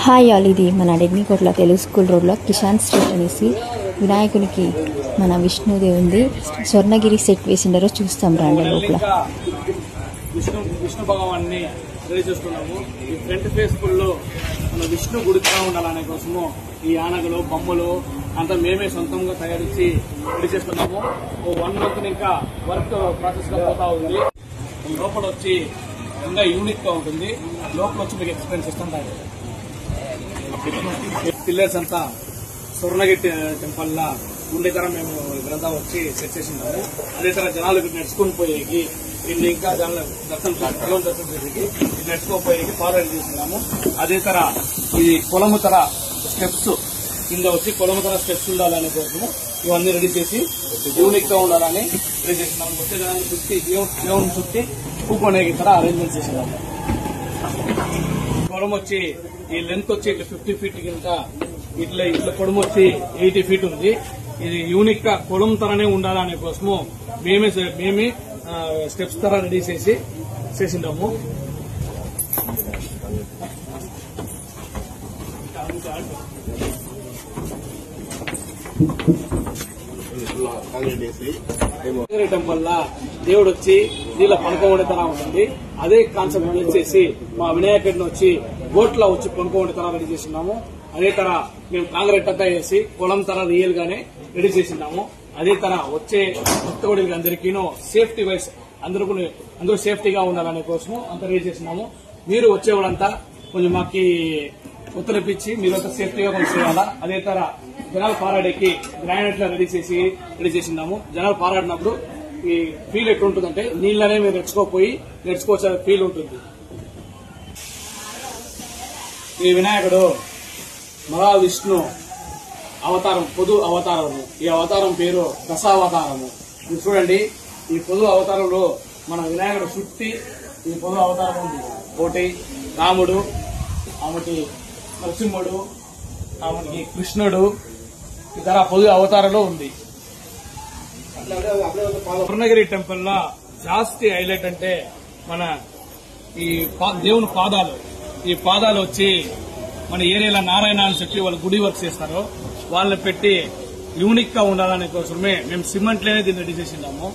Hi all, ఇది మన డెగ్నికోట్ల Telugu school రోడ్లో కిషాన్ స్ట్రీట్ అనేసి వినాయకునికి మన విష్ణుదేవుంది స్వర్ణగిరి సెట్ వేసిండారో చూస్తాం రండి లోపల. విష్ణు భగవాన్ని రెడీ చేస్తున్నాము. ఈ ఫ్రంట్ ఫేస్ ఫుల్లో మన విష్ణు గుడిగా ఉండాలనే కోసము ఈ యానగలు బొమ్మలు అంతా మేమే సొంతంగా తయారించి రెడీ చేస్తున్నాము. 1 month ఇంకా వర్క్ ప్రాసెస్ గా పోతా ఉంది. లోపల వచ్చి ఇంకా యూనిక్ గా ఉంటుంది. లోపల వచ్చి మీకు ఎక్స్ప్లెయిన్ చేస్తుంటారు. పిల్లర్స్ అంతా స్వర్ణగిరి టెంపుల్ లా ఉండే తర మేము ఇక్కడంతా వచ్చి సెట్ చేసినాము. అదే తర జనాలు నడుచుకుని పోయేకి వీళ్ళు ఇంకా జనాలు దర్శనం చేసేకి నడుచుకోపోయేకి ఫార్వర్డ్ చేస్తున్నాము. అదే తర ఇది కొలము తర స్టెప్స్ కింద వచ్చి కొలము తర స్టెప్స్ ఉండాలనే కోసము ఇవన్నీ రెడీ చేసి యూనిక్ గా ఉండాలని రెడీ చేసినాము. వచ్చే జనాలు చుట్టి దేవుని చుట్టి కూకొనేకి తర అరేంజ్మెంట్ చేసినాము. పొలం వచ్చి ఈ లెంత్ వచ్చి ఇట్లా 50 feet కింద ఇట్లా పొడము వచ్చి 80 feet ఉంది. ఇది యూనిక్ గా పొలం తరనే ఉండాలనే కోసము మేమే స్టెప్స్ తర రెడీ చేసిండాము. టెంపుల్ లా దేవుడు వచ్చి దీనిలో పనుకోండే తర ఉంటుంది. అదే కాన్సెప్ట్ వచ్చేసి మా వినాయకుడిని వచ్చి బోట్లా వచ్చి పనుకోండే తర రెడీ చేసినాము. అదే తర మేము కాంక్రీట్ అంతా వేసి పొలం తర రియల్ గానే రెడీ చేసినాము. అదే తర వచ్చే భక్తుడికి అందరికీనూ సేఫ్టీ వైస్ అందరూ సేఫ్టీగా ఉండాలనే కోసము అంతా రెడీ చేసినాము. మీరు వచ్చేవాళ్ళంతా కొంచెం మాకి ఉత్తరపిచ్చి మీరంతా సేఫ్టీగా కొంచెం చేయాలా. అదే తర జనాలు పారాడేకి గ్రానైట్ లా రెడీ చేసినాము. జనాలు పారాడినప్పుడు ఈ ఫీల్ ఎట్లుంటుందంటే నీళ్ళనే మీరు నేర్చుకోవచ్చే ఫీల్ ఉంటుంది. ఈ వినాయకుడు మహావిష్ణు అవతారం, పొదు అవతారము. ఈ అవతారం పేరు దశావతారము. మీరు చూడండి, ఈ పొదు అవతారంలో మన వినాయకుడు చుట్టి ఈ పొదు అవతారం ఉంది. ఒకటి రాముడు, ఆమెకి నరసింహుడు, ఆమెకి కృష్ణుడు, ఇతర పొదు అవతారంలో ఉంది. స్వర్ణగిరి టెంపుల్ లో జాస్తి హైలైట్ అంటే మన ఈ దేవుని పాదాలు. ఈ పాదాలు వచ్చి మన ఏరియాలో నారాయణ అని చెప్పి వాళ్ళు గుడి వర్క్ చేస్తారు. వాళ్ళని పెట్టి యూనిక్ గా ఉండాలనే కోసమే మేము సిమెంట్ లోనే దీన్ని రెడీ చేసినాము.